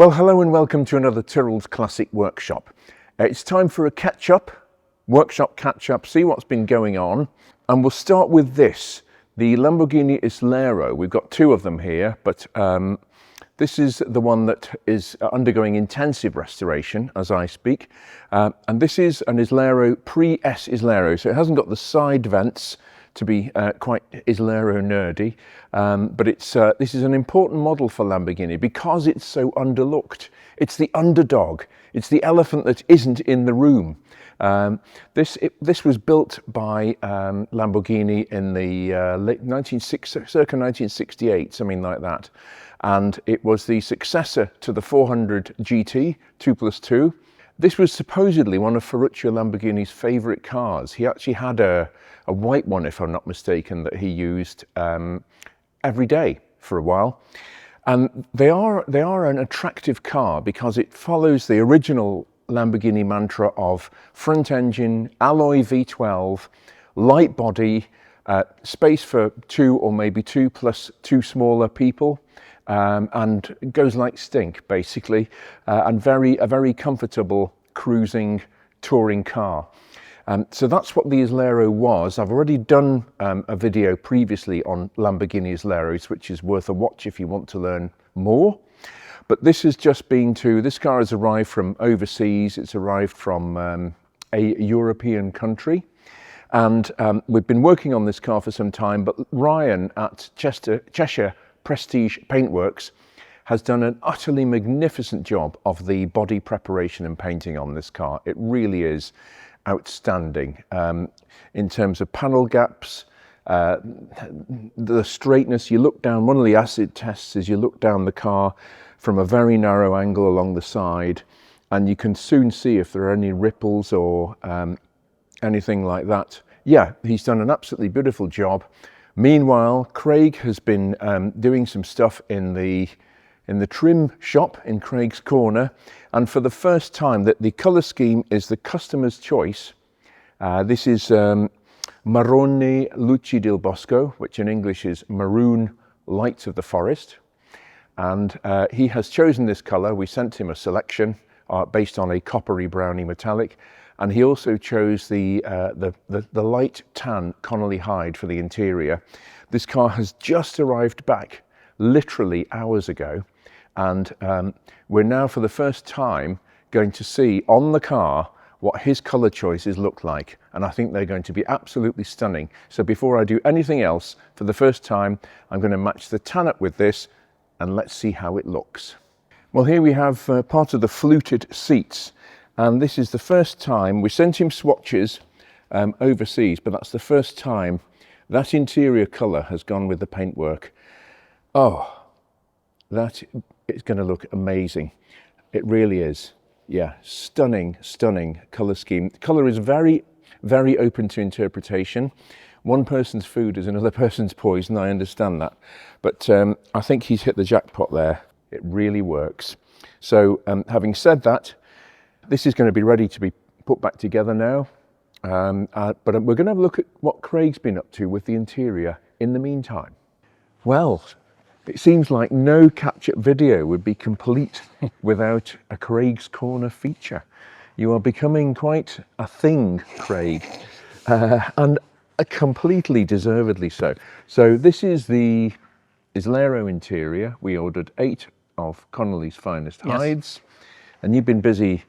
Well, hello and welcome to another Tyrrell's Classic Workshop. It's time for a catch-up, workshop catch-up, see what's been going on. And we'll start with this, the Lamborghini Islero. We've got two of them here, but this is the one that is undergoing intensive restoration as I speak. And this is an Islero, pre-S Islero, so it hasn't got the side vents to be quite Islero nerdy, but this is an important model for Lamborghini because it's so underlooked. It's the underdog. It's the elephant that isn't in the room. This was built by Lamborghini in the circa 1968, something like that, and it was the successor to the 400 GT 2+2. This was supposedly one of Ferruccio Lamborghini's favourite cars. He actually had a white one, if I'm not mistaken, that he used every day for a while. And they are an attractive car because it follows the original Lamborghini mantra of front engine, alloy V12, light body, space for two or maybe two plus two smaller people. And goes like stink, basically, and a very comfortable cruising touring car. So that's what the Islero was. I've already done a video previously on Lamborghini Isleros, which is worth a watch if you want to learn more. But this has just been this car has arrived from overseas. It's arrived from a European country. And we've been working on this car for some time, but Ryan at Cheshire Prestige Paintworks has done an utterly magnificent job of the body preparation and painting on this car. It really is outstanding in terms of panel gaps, the straightness. You look down, one of the acid tests is you look down the car from a very narrow angle along the side, and you can soon see if there are any ripples or anything like that. Yeah, he's done an absolutely beautiful job. Meanwhile, Craig has been doing some stuff in the trim shop in Craig's Corner, and for the first time the colour scheme is the customer's choice. This is Marrone Luci del Bosco, which in English is Maroon Lights of the Forest, and he has chosen this colour. We sent him a selection based on a coppery browny metallic. And he also chose the light tan Connolly hide for the interior. This car has just arrived back literally hours ago, and we're now for the first time going to see on the car what his colour choices look like, and I think they're going to be absolutely stunning. So before I do anything else, for the first time I'm going to match the tan up with this, and let's see how it looks. Well, here we have part of the fluted seats. And this is the first time, we sent him swatches overseas, but that's the first time that interior colour has gone with the paintwork. Oh, that is going to look amazing. It really is. Yeah, stunning, stunning colour scheme. The colour is very, very open to interpretation. One person's food is another person's poison, I understand that. But I think he's hit the jackpot there. It really works. So having said that, this is going to be ready to be put back together now, but we're going to have a look at what Craig's been up to with the interior in the meantime. Well, it seems like no catch-up video would be complete without a Craig's Corner feature. You are becoming quite a thing, Craig, and completely deservedly so. So this is the Islero interior. We ordered 8 of Connolly's finest hides, and you've been busy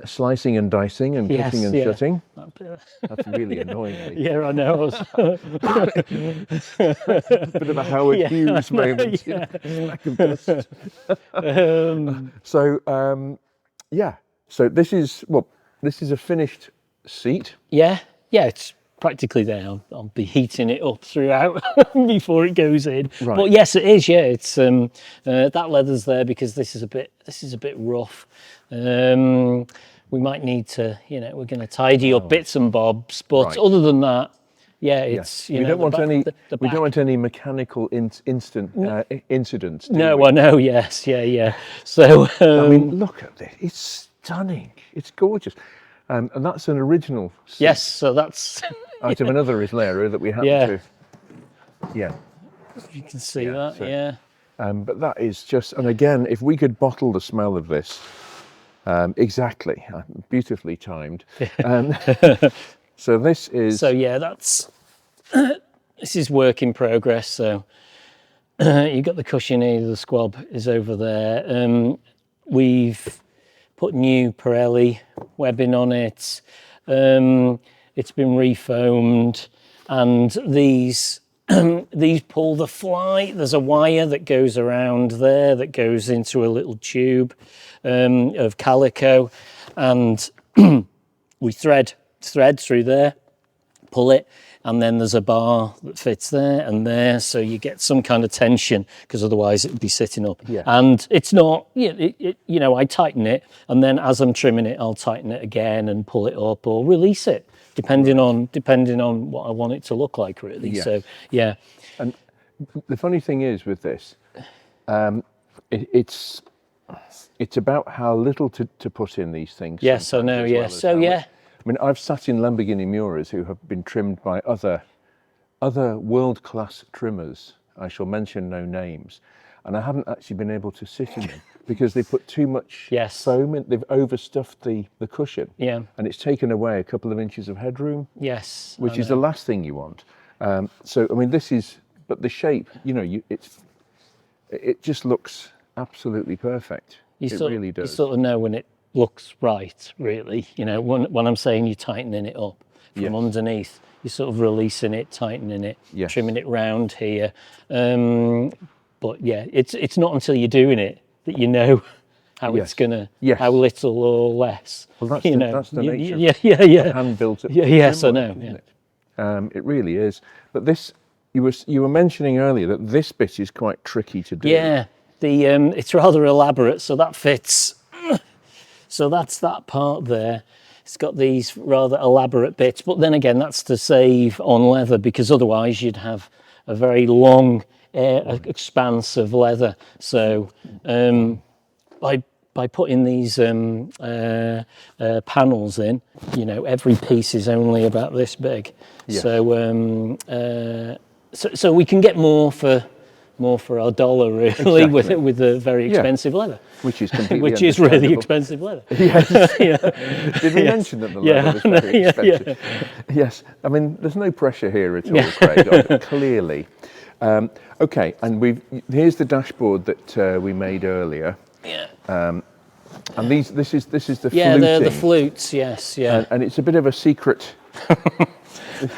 slicing and dicing and cutting and shutting. That's really annoying. Yeah, I know. Bit of a Howard Hughes moment. Yeah. So this is a finished seat. Yeah, it's practically there. I'll be heating it up throughout before it goes in. Right. But yes, it is. Yeah, it's that leather's there because this is a bit rough. We might need to, we're going to tidy up bits and bobs, but other than that, it's we don't want any mechanical incidents. No, I know. Yes, yeah. So I mean, look at this. It's stunning. It's gorgeous, and that's an original seat. Yes, so that's out of another Islero that we had to. Yeah. You can see that. But that is just, and again, if we could bottle the smell of this, exactly, beautifully timed. So this is... So yeah, this is work in progress. So you've got the cushion here, the squab is over there. We've put new Pirelli webbing on it. It's been refoamed, and these pull the fly. There's a wire that goes around there that goes into a little tube of calico, and we thread through there, pull it, and then there's a bar that fits there and there, so you get some kind of tension, because otherwise it would be sitting up. Yeah. And it's not, you know, I tighten it, and then as I'm trimming it, I'll tighten it again and pull it up or release it, depending on what I want it to look like, really. Yes. So yeah. And the funny thing is with this, it's about how little to put in these things. Yes, I know. Yeah. So yeah. I mean, I've sat in Lamborghini Miuras who have been trimmed by other world-class trimmers. I shall mention no names, and I haven't actually been able to sit in them because they put too much foam in. They've overstuffed the cushion, and it's taken away a couple of inches of headroom. Yes, which is the last thing you want. So I mean, this is, but the shape, you know, it just looks absolutely perfect. It really does. You sort of know when it looks right, really. You know, when I'm saying you're tightening it up from underneath, you're sort of releasing it, tightening it, trimming it round here. But yeah, it's not until you're doing it that you know how it's gonna, how little or less. Well, that's that's the nature. Yeah. Hand built it. Yes, I know. It really is. But this, you were mentioning earlier that this bit is quite tricky to do. Yeah, it's rather elaborate, so that fits. So that's that part there. It's got these rather elaborate bits, but then again, that's to save on leather, because otherwise you'd have a very long expanse of leather. So by putting these panels in, you know, every piece is only about this big. Yes. So we can get more for our dollar, really, with the very expensive leather, which is completely which is really expensive leather. Yes. Did we mention that the leather was very expensive? Yes. I mean, there's no pressure here at all, Craig. Clearly. Okay, and here's the dashboard that we made earlier. Yeah. And this is the fluting. Yeah, they're the flutes. Yes. Yeah. And it's a bit of a secret.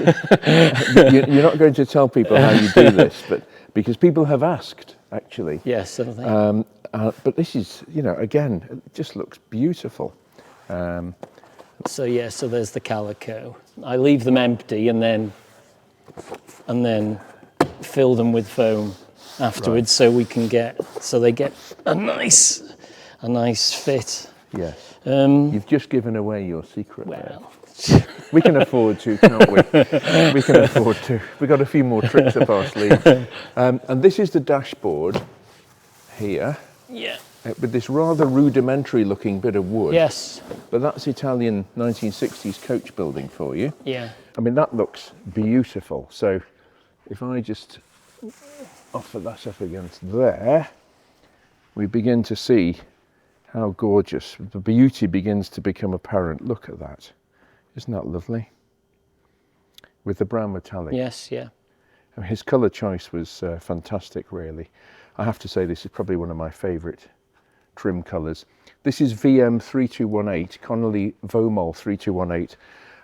You're not going to tell people how you do this, but because people have asked, actually. Yes, I think. But this is, you know, again, it just looks beautiful. So there's the calico. I leave them empty and then fill them with foam afterwards, so they get a nice fit. Yes. You've just given away your secret. Well. We can afford to, can't we? We can afford to. We've got a few more tricks up our sleeve. And this is the dashboard here. Yeah. With this rather rudimentary looking bit of wood. Yes. But that's Italian 1960s coach building for you. Yeah. I mean, that looks beautiful. So if I just offer that up against there, we begin to see how gorgeous. The beauty begins to become apparent. Look at that. Isn't that lovely? With the brown metallic. Yes, yeah. I mean, his colour choice was fantastic, really. I have to say this is probably one of my favourite trim colours. This is VM 3218, Connolly Vomol 3218.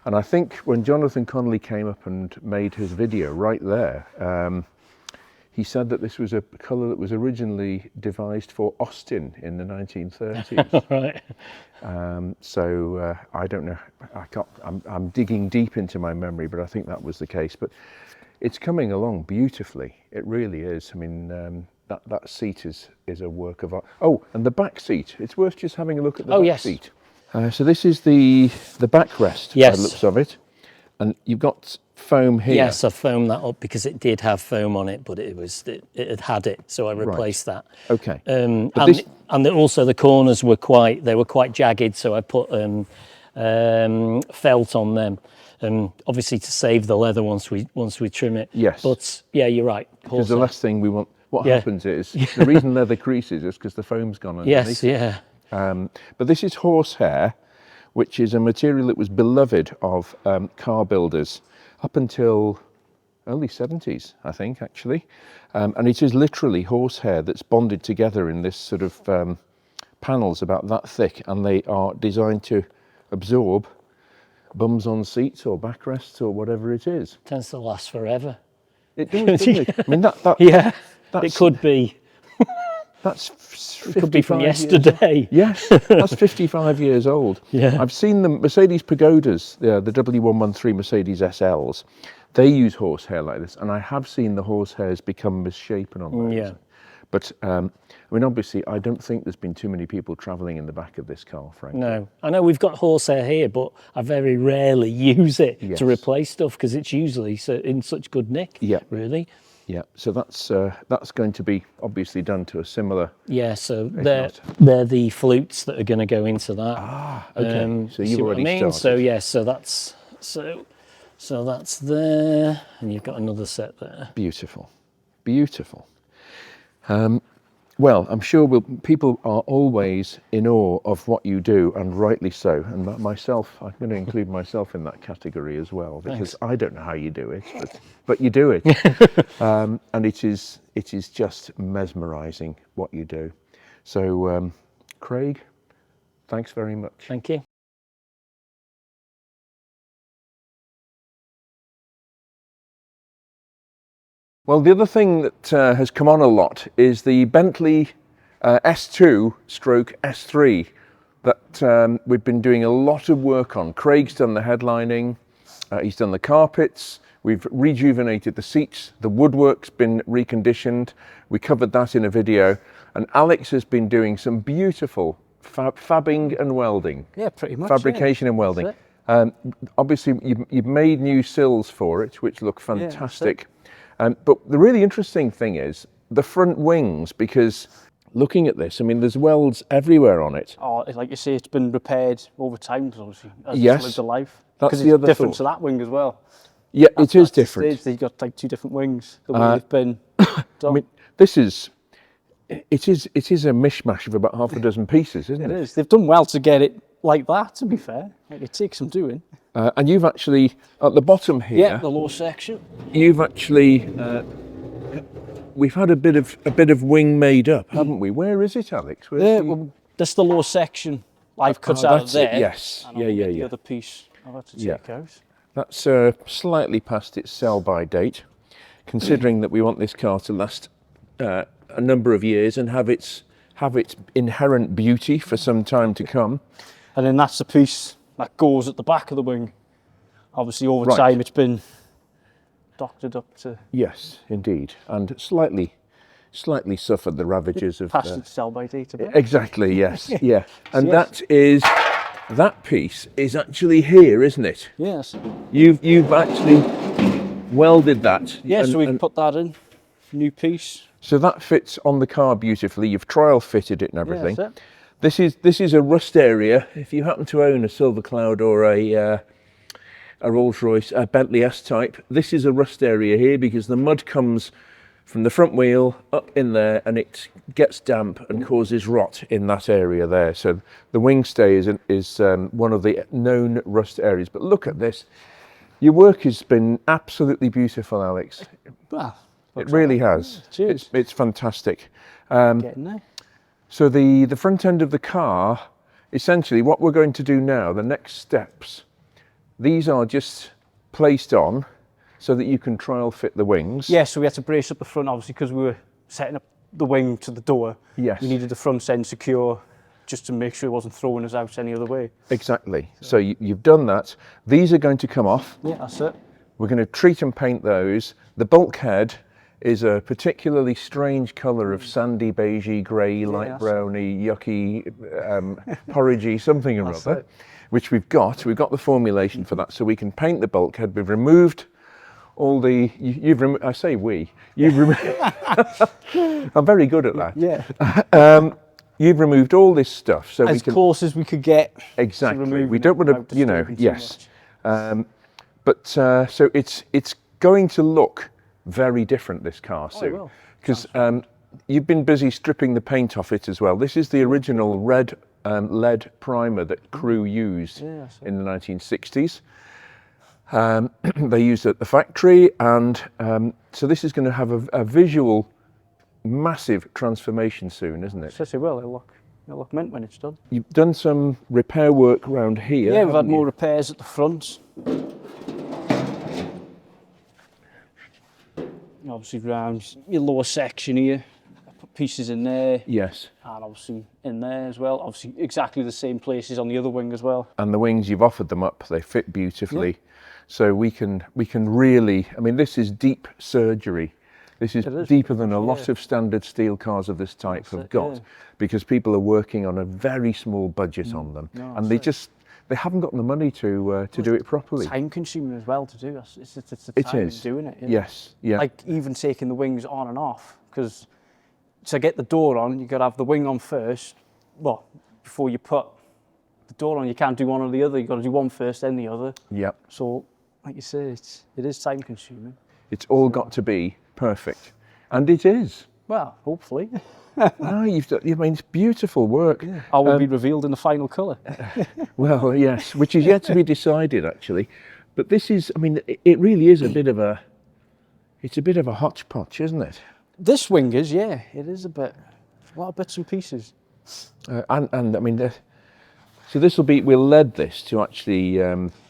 And I think when Jonathan Connolly came up and made his video right there, he said that this was a colour that was originally devised for Austin in the 1930s. Right. So I don't know. I'm digging deep into my memory, but I think that was the case. But it's coming along beautifully. It really is. I mean, that seat is a work of art. Oh, and the back seat. It's worth just having a look at the back seat. So this is the backrest. By the looks of it, and you've got foam here. Yes, I foamed that up because it did have foam on it, but it had it, so I replaced that. Okay. And also the corners were quite jagged, so I put felt on them, obviously to save the leather once we trim it. Yes. But yeah, you're right. Because the last thing we want, what happens is, the reason leather creases is because the foam's gone underneath. Yes, yeah. But this is horsehair, which is a material that was beloved of car builders up until early 70s, I think, actually. And it is literally horsehair that's bonded together in this sort of panels about that thick, and they are designed to absorb bums on seats or backrests or whatever it is. Tends to last forever. It does, doesn't it? I mean, it could be. That's It could be from yesterday. Yes, that's 55 years old. Yeah. I've seen the Mercedes Pagodas, the W113 Mercedes SLs. They use horsehair like this, and I have seen the horsehairs become misshapen on those. Yeah. But I mean, obviously, I don't think there's been too many people travelling in the back of this car, frankly. No, I know we've got horsehair here, but I very rarely use it to replace stuff because it's usually in such good nick. Yeah. Really. Yeah. So that's going to be obviously done to a similar. Yeah. So they're the flutes that are going to go into that. Ah. Okay. So you've see already what I mean? started. So yeah. So that's there, and you've got another set there. Beautiful. Beautiful. Well, I'm sure people are always in awe of what you do, and rightly so. And myself, I'm going to include myself in that category as well, because I don't know how you do it, but you do it. And it is just mesmerising what you do. So, Craig, thanks very much. Thank you. Well, the other thing that has come on a lot is the Bentley S2 stroke S3 that we've been doing a lot of work on. Craig's done the headlining, he's done the carpets, we've rejuvenated the seats, the woodwork's been reconditioned, we covered that in a video, and Alex has been doing some beautiful fabbing and welding. Yeah, pretty much. Fabrication and welding. Obviously, you've made new sills for it, which look fantastic. But the really interesting thing is the front wings, because looking at this, I mean, there's welds everywhere on it. Oh, like you say, it's been repaired over time, obviously, as Yes. it's lived a life. That's Because the it's other different thought. to that wing as well. Yeah, it is That's the different. stage. They've got like two different wings, the way they've been done. I mean, it is a mishmash of about half a dozen pieces, isn't it? It is. They've done well to get it like that, to be fair. Like, it takes some doing. And you've actually, at the bottom here, Yeah, the lower section. you've actually, we've had a bit of wing made up, haven't we? Where is it, Alex? Where's Yeah, the- well, that's the lower section I've cut Oh, out of that's it, there. yes. And I'll get the other piece I've had to take out. That's slightly past its sell-by date, considering that we want this car to last a number of years and have its inherent beauty for some time to come. And then that's the piece that goes at the back of the wing. Obviously, over Right. time, it's been doctored up to Yes, indeed, and slightly suffered the ravages of. past its sell-by date a bit. Exactly. Yes. Yeah. And Yes. that piece is actually here, isn't it? Yes. You've actually welded that. Yeah, so we've and put that in. New piece. so that fits on the car beautifully. You've trial fitted it and everything. that's it. This is a rust area. If you happen to own a Silver Cloud or a Rolls-Royce Bentley S-Type, this is a rust area here because the mud comes from the front wheel up in there and it gets damp and causes rot in that area there. So the wing stay is one of the known rust areas. But look at this. Your work has been absolutely beautiful, Alex. Well, It really has. Cheers. It's fantastic. getting there. So the front end of the car, essentially what we're going to do now, the next steps, these are just placed on so that you can trial fit the wings. Yeah, so we had to brace up the front, obviously, because we were setting up the wing to the door. Yes. We needed the front end secure just to make sure it wasn't throwing us out any other way. Exactly. So you've done that. These are going to come off. Yeah, that's it. We're going to treat and paint those. The bulkhead is a particularly strange colour of sandy, beigey, grey, light that's browny, yucky, porridgey, something or That's other, it. which we've got. We've got the formulation for that, so we can paint the bulkhead. We've removed all the, I say we, you've removed, I'm very good at that. Yeah. You've removed all this stuff, so we As can, close as we could get. exactly, removing we don't it want to, without disturbing too yes. much. So it's going to look very different, this car soon. will. because you've been busy stripping the paint off it as well. This is the original red lead primer that crew used in the 1960s. They used it at the factory, and so this is going to have a visual massive transformation soon, isn't it? Yes, it will. It'll look mint when it's done. You've done some repair work around here. Yeah, we've had more repairs at the front. Obviously around your lower section here, I put pieces in there. Yes. And obviously in there as well. Obviously exactly the same places on the other wing as well. And the wings, you've offered them up, they fit beautifully. Yeah. So we can really, I mean, this is deep surgery. This is deeper than a lot of standard steel cars of this type have got, because people are working on a very small budget on them, and they haven't got the money to do it properly. Time consuming as well to do. It's the time of doing it. Yes, yeah. Like even taking the wings on and off, because to get the door on, you've got to have the wing on first. Well, before you put the door on, you can't do one or the other. You've got to do one first, then the other. Yep. So, like you say, it is time consuming. It's all got to be perfect, and it is. Well, hopefully. No, I mean, it's beautiful work. Yeah. I will be revealed in the final colour. Well, yes, which is yet to be decided actually. But this is, I mean, it really is a bit of a hodgepodge, isn't it? This wing is, yeah, it is a lot of bits and pieces. And I mean, so this will be, we'll lead this to actually.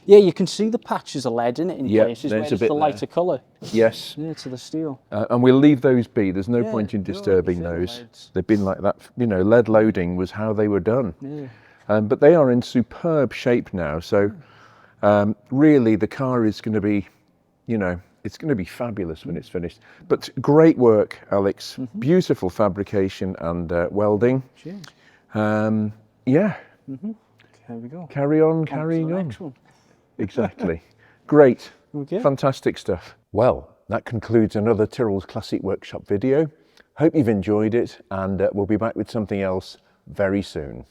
Yeah, you can see the patches of lead in it in places where it's the lighter colour. Yes. Yeah, to the steel. And we'll leave those be. There's no point in disturbing those. They've been like that. You know, lead loading was how they were done. Yeah. But they are in superb shape now. So really, the car is going to be, you know, it's going to be fabulous when it's finished. But great work, Alex. Beautiful fabrication and welding. Cheers. Yeah. There we go. Carry on, carrying on. Next one. Exactly. Great. Okay. Fantastic stuff. Well, that concludes another Tyrrell's Classic Workshop video. Hope you've enjoyed it, and we'll be back with something else very soon.